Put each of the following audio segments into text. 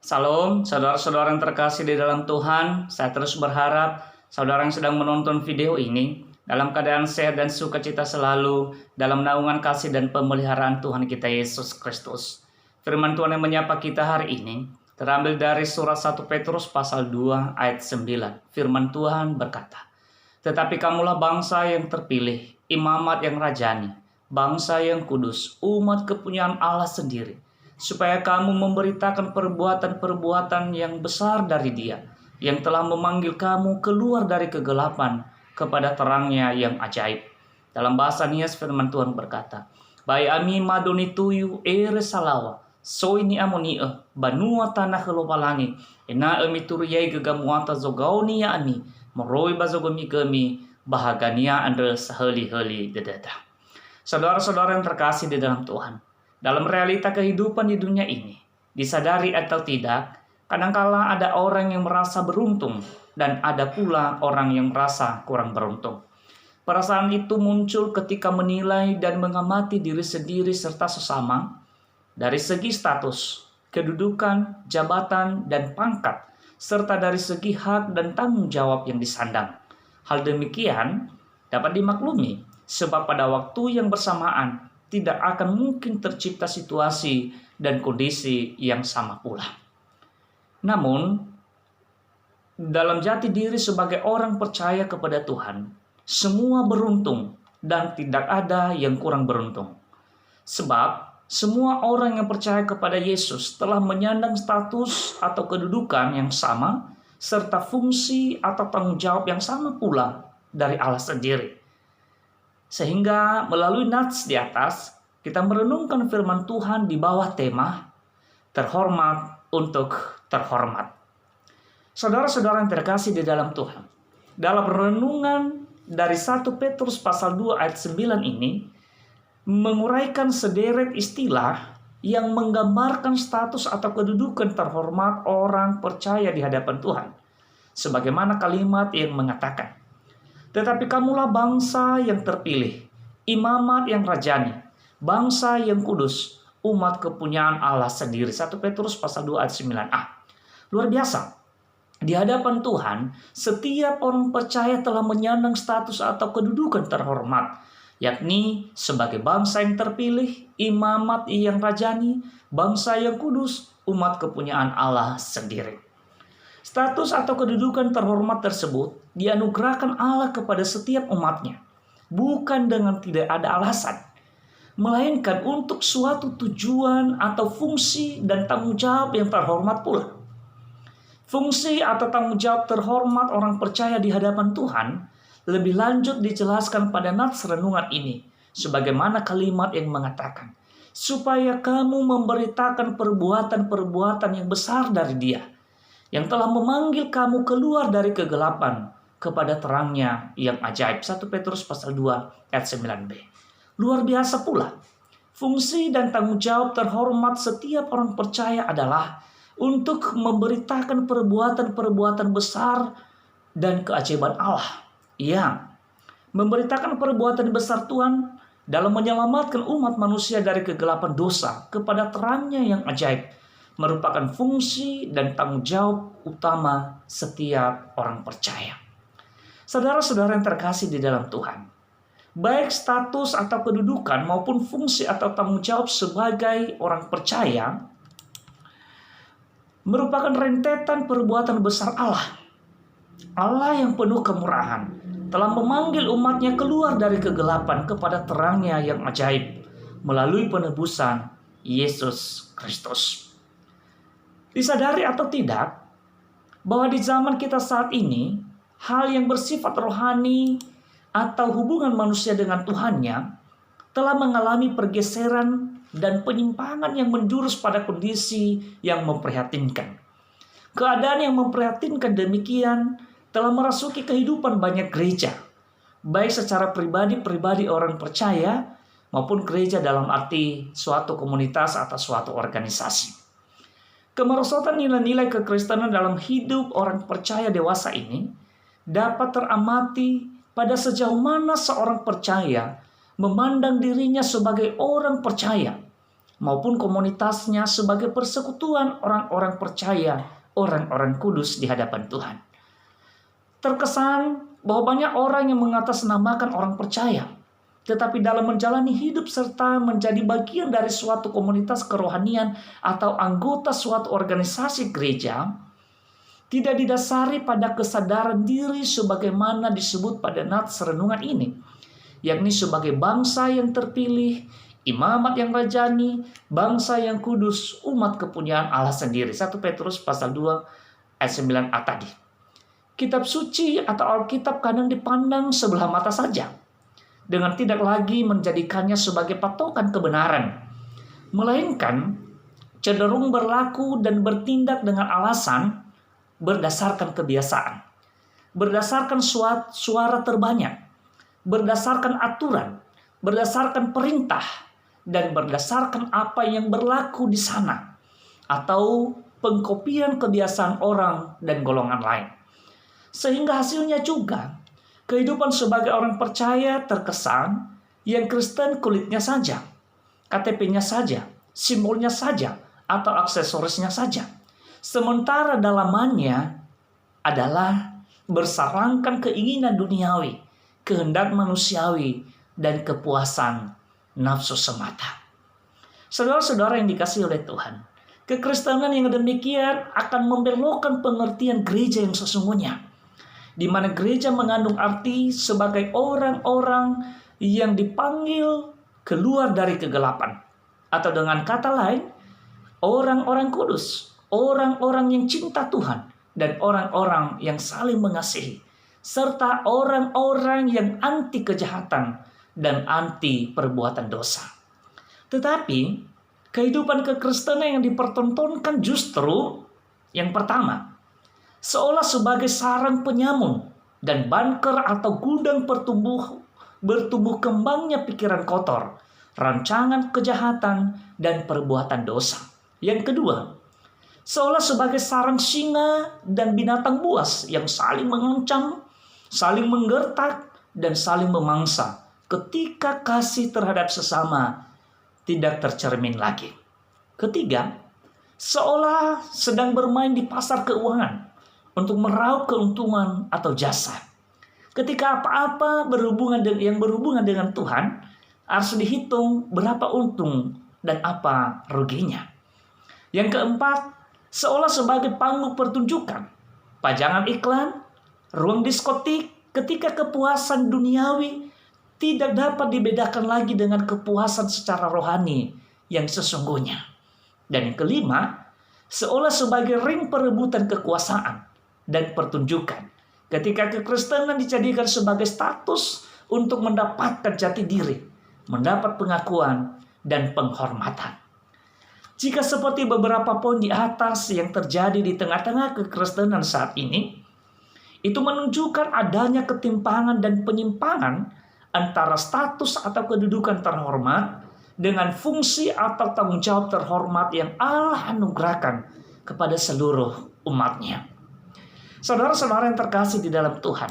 Salam, saudara-saudara yang terkasih di dalam Tuhan. Saya terus berharap saudara yang sedang menonton video ini dalam keadaan sehat dan sukacita selalu dalam naungan kasih dan pemeliharaan Tuhan kita Yesus Kristus. Firman Tuhan yang menyapa kita hari ini terambil dari surat 1 Petrus pasal 2 ayat 9. Firman Tuhan berkata, "Tetapi kamulah bangsa yang terpilih, imamat yang rajani, bangsa yang kudus, umat kepunyaan Allah sendiri, supaya kamu memberitakan perbuatan-perbuatan yang besar dari Dia, yang telah memanggil kamu keluar dari kegelapan kepada terangnya yang ajaib." Dalam bahasa Nias firman Tuhan berkata, "Bai ami madoni tuyu ere salawa, soini amoni banua tanah kelopalangi, ena emi turiyai gegamuata zogaunia ami, meroi bazogomi kemi, bahagania ande saheli-heli dedeta." Saudara-saudara yang terkasih di dalam Tuhan, dalam realita kehidupan di dunia ini, disadari atau tidak, kadangkala ada orang yang merasa beruntung dan ada pula orang yang merasa kurang beruntung. Perasaan itu muncul ketika menilai dan mengamati diri sendiri serta sesama dari segi status, kedudukan, jabatan, dan pangkat, serta dari segi hak dan tanggung jawab yang disandang. Hal demikian dapat dimaklumi sebab pada waktu yang bersamaan tidak akan mungkin tercipta situasi dan kondisi yang sama pula. Namun, dalam jati diri sebagai orang percaya kepada Tuhan, semua beruntung dan tidak ada yang kurang beruntung. Sebab, semua orang yang percaya kepada Yesus telah menyandang status atau kedudukan yang sama, serta fungsi atau tanggung jawab yang sama pula dari Allah sendiri. Sehingga melalui nats di atas, kita merenungkan firman Tuhan di bawah tema terhormat untuk terhormat. Saudara-saudara yang terkasih di dalam Tuhan, dalam renungan dari 1 Petrus pasal 2 ayat 9 ini, menguraikan sederet istilah yang menggambarkan status atau kedudukan terhormat orang percaya di hadapan Tuhan. Sebagaimana kalimat yang mengatakan, "Tetapi kamulah bangsa yang terpilih, imamat yang rajani, bangsa yang kudus, umat kepunyaan Allah sendiri." 1 Petrus pasal 2 ayat 9a. Luar biasa. Di hadapan Tuhan, setiap orang percaya telah menyandang status atau kedudukan terhormat, yakni sebagai bangsa yang terpilih, imamat yang rajani, bangsa yang kudus, umat kepunyaan Allah sendiri. Status atau kedudukan terhormat tersebut dianugerahkan Allah kepada setiap umatnya, bukan dengan tidak ada alasan, melainkan untuk suatu tujuan atau fungsi dan tanggung jawab yang terhormat pula. Fungsi atau tanggung jawab terhormat orang percaya di hadapan Tuhan lebih lanjut dijelaskan pada nats renungan ini, sebagaimana kalimat yang mengatakan, "Supaya kamu memberitakan perbuatan-perbuatan yang besar dari Dia, yang telah memanggil kamu keluar dari kegelapan kepada terangnya yang ajaib." 1 Petrus pasal 2 ayat 9b. Luar biasa pula. Fungsi dan tanggung jawab terhormat setiap orang percaya adalah untuk memberitakan perbuatan-perbuatan besar dan keajaiban Allah. Ya, memberitakan perbuatan besar Tuhan dalam menyelamatkan umat manusia dari kegelapan dosa kepada terangnya yang ajaib merupakan fungsi dan tanggung jawab utama setiap orang percaya. Saudara-saudara yang terkasih di dalam Tuhan, baik status atau kedudukan maupun fungsi atau tanggung jawab sebagai orang percaya merupakan rentetan perbuatan besar Allah. Allah yang penuh kemurahan telah memanggil umatnya keluar dari kegelapan kepada terangnya yang ajaib melalui penebusan Yesus Kristus. Disadari atau tidak, bahwa di zaman kita saat ini, hal yang bersifat rohani atau hubungan manusia dengan Tuhannya telah mengalami pergeseran dan penyimpangan yang menjurus pada kondisi yang memprihatinkan. Keadaan yang memprihatinkan demikian telah merasuki kehidupan banyak gereja, baik secara pribadi orang percaya maupun gereja dalam arti suatu komunitas atau suatu organisasi. Kemerosotan nilai-nilai kekristenan dalam hidup orang percaya dewasa ini dapat teramati pada sejauh mana seorang percaya memandang dirinya sebagai orang percaya, maupun komunitasnya sebagai persekutuan orang-orang percaya, orang-orang kudus di hadapan Tuhan. Terkesan bahwa banyak orang yang mengatasnamakan orang percaya, tetapi dalam menjalani hidup serta menjadi bagian dari suatu komunitas kerohanian atau anggota suatu organisasi gereja, tidak didasari pada kesadaran diri sebagaimana disebut pada nats renungan ini, yakni sebagai bangsa yang terpilih, imamat yang rajani, bangsa yang kudus, umat kepunyaan Allah sendiri. 1 Petrus pasal 2 ayat 9a tadi. Kitab suci atau Alkitab kadang dipandang sebelah mata saja, dengan tidak lagi menjadikannya sebagai patokan kebenaran, melainkan cenderung berlaku dan bertindak dengan alasan berdasarkan kebiasaan, berdasarkan suara terbanyak, berdasarkan aturan, berdasarkan perintah, dan berdasarkan apa yang berlaku di sana, atau pengkopian kebiasaan orang dan golongan lain. Sehingga hasilnya juga, kehidupan sebagai orang percaya terkesan yang Kristen kulitnya saja, KTP-nya saja, simbolnya saja, atau aksesorisnya saja. Sementara dalamannya adalah bersarangkan keinginan duniawi, kehendak manusiawi, dan kepuasan nafsu semata. Saudara-saudara yang dikasihi oleh Tuhan, kekristenan yang demikian akan membelokkan pengertian gereja yang sesungguhnya, di mana gereja mengandung arti sebagai orang-orang yang dipanggil keluar dari kegelapan. Atau dengan kata lain, orang-orang kudus, orang-orang yang cinta Tuhan, dan orang-orang yang saling mengasihi, serta orang-orang yang anti kejahatan dan anti perbuatan dosa. Tetapi, kehidupan kekristenan yang dipertontonkan justru yang pertama, seolah sebagai sarang penyamun dan bunker atau gudang bertumbuh kembangnya pikiran kotor, rancangan kejahatan, dan perbuatan dosa. Yang kedua, seolah sebagai sarang singa dan binatang buas yang saling mengancam, saling menggertak, dan saling memangsa ketika kasih terhadap sesama tidak tercermin lagi. Ketiga, seolah sedang bermain di pasar keuangan untuk meraup keuntungan atau jasa. Ketika apa-apa berhubungan dengan Tuhan, harus dihitung berapa untung dan apa ruginya. Yang keempat, seolah sebagai panggung pertunjukan, pajangan iklan, ruang diskotik, ketika kepuasan duniawi tidak dapat dibedakan lagi dengan kepuasan secara rohani yang sesungguhnya. Dan yang kelima, seolah sebagai ring perebutan kekuasaan dan pertunjukan, ketika kekristenan dijadikan sebagai status untuk mendapatkan jati diri, mendapat pengakuan dan penghormatan. Jika seperti beberapa poin di atas yang terjadi di tengah-tengah kekristenan saat ini, itu menunjukkan adanya ketimpangan dan penyimpangan antara status atau kedudukan terhormat dengan fungsi atau tanggung jawab terhormat yang Allah anugerahkan kepada seluruh umatnya. Saudara-saudara yang terkasih di dalam Tuhan,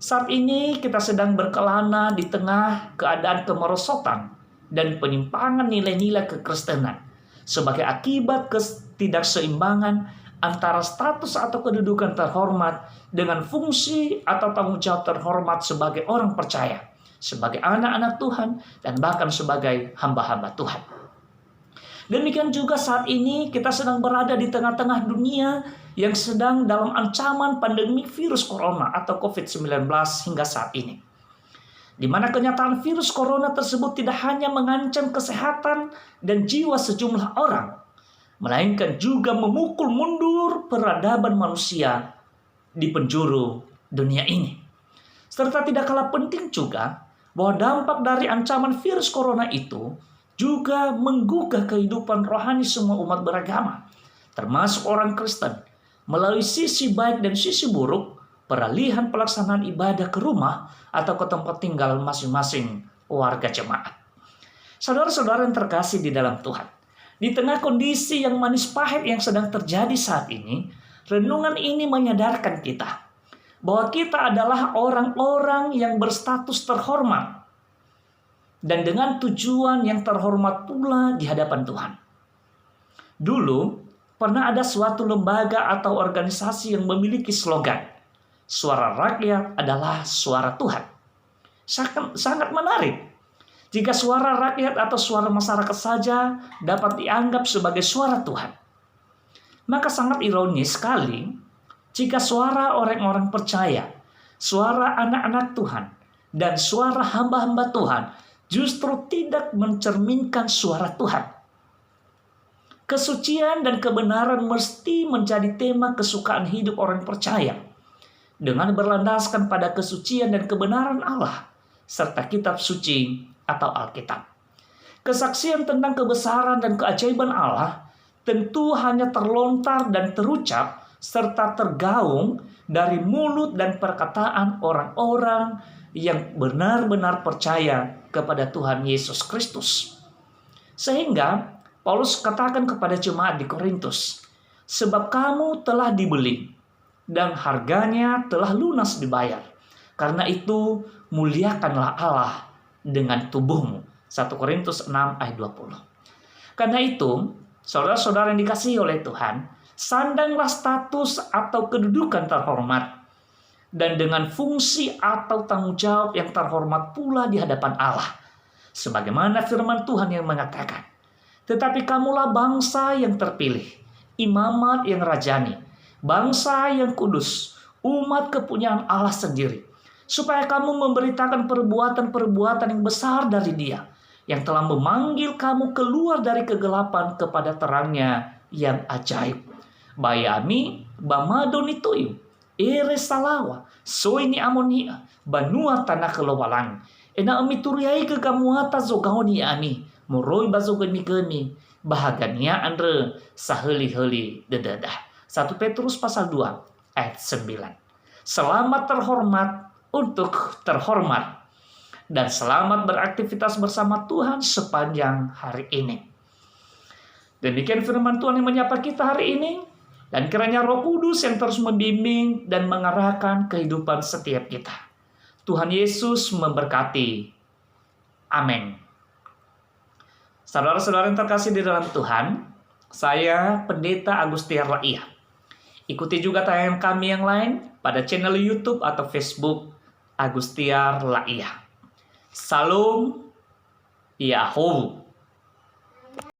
saat ini kita sedang berkelana di tengah keadaan kemerosotan dan penyimpangan nilai-nilai kekristenan sebagai akibat ketidakseimbangan antara status atau kedudukan terhormat dengan fungsi atau tanggung jawab terhormat sebagai orang percaya, sebagai anak-anak Tuhan, dan bahkan sebagai hamba-hamba Tuhan. Demikian juga saat ini kita sedang berada di tengah-tengah dunia yang sedang dalam ancaman pandemi virus corona atau COVID-19 hingga saat ini. Di mana kenyataan virus corona tersebut tidak hanya mengancam kesehatan dan jiwa sejumlah orang, melainkan juga memukul mundur peradaban manusia di penjuru dunia ini. Serta tidak kalah penting juga bahwa dampak dari ancaman virus corona itu juga menggugah kehidupan rohani semua umat beragama, termasuk orang Kristen, melalui sisi baik dan sisi buruk peralihan pelaksanaan ibadah ke rumah atau ke tempat tinggal masing-masing warga jemaat. Saudara-saudara yang terkasih di dalam Tuhan, di tengah kondisi yang manis pahit yang sedang terjadi saat ini, renungan ini menyadarkan kita bahwa kita adalah orang-orang yang berstatus terhormat dan dengan tujuan yang terhormat pula di hadapan Tuhan. Dulu, pernah ada suatu lembaga atau organisasi yang memiliki slogan, "Suara rakyat adalah suara Tuhan." Sangat menarik. Jika suara rakyat atau suara masyarakat saja dapat dianggap sebagai suara Tuhan, maka sangat ironis sekali jika suara orang-orang percaya, suara anak-anak Tuhan, dan suara hamba-hamba Tuhan justru tidak mencerminkan suara Tuhan. Kesucian dan kebenaran mesti menjadi tema kesukaan hidup orang percaya dengan berlandaskan pada kesucian dan kebenaran Allah serta kitab suci atau Alkitab. Kesaksian tentang kebesaran dan keajaiban Allah tentu hanya terlontar dan terucap serta tergaung dari mulut dan perkataan orang-orang yang benar-benar percaya kepada Tuhan Yesus Kristus. Sehingga Paulus katakan kepada jemaat di Korintus, "Sebab kamu telah dibeli dan harganya telah lunas dibayar. Karena itu muliakanlah Allah dengan tubuhmu." 1 Korintus 6 ayat 20. Karena itu, saudara-saudara yang dikasihi oleh Tuhan, sandanglah status atau kedudukan terhormat dan dengan fungsi atau tanggung jawab yang terhormat pula di hadapan Allah. Sebagaimana firman Tuhan yang mengatakan, "Tetapi kamulah bangsa yang terpilih, imamat yang rajani, bangsa yang kudus, umat kepunyaan Allah sendiri, supaya kamu memberitakan perbuatan-perbuatan yang besar dari Dia, yang telah memanggil kamu keluar dari kegelapan kepada terangnya yang ajaib. Bayami bamadonituyu, ere salawa, soini amonia, banua tanah kelowalang, ena amituriai ke kamuata zogaoni ami, moroi bazogemi bahagania andre saheli-heli dedadah." 1 Petrus pasal 2 ayat 9. Selamat terhormat untuk terhormat dan selamat beraktivitas bersama Tuhan sepanjang hari ini. Demikian firman Tuhan yang menyapa kita hari ini, dan kiranya Roh Kudus yang terus membimbing dan mengarahkan kehidupan setiap kita. Tuhan Yesus memberkati. Amin. Saudara-saudara yang terkasih di dalam Tuhan, saya Pendeta Agustiar Laiyah. Ikuti juga tayangan kami yang lain pada channel YouTube atau Facebook Agustiar Laiyah. Salam Yahoo.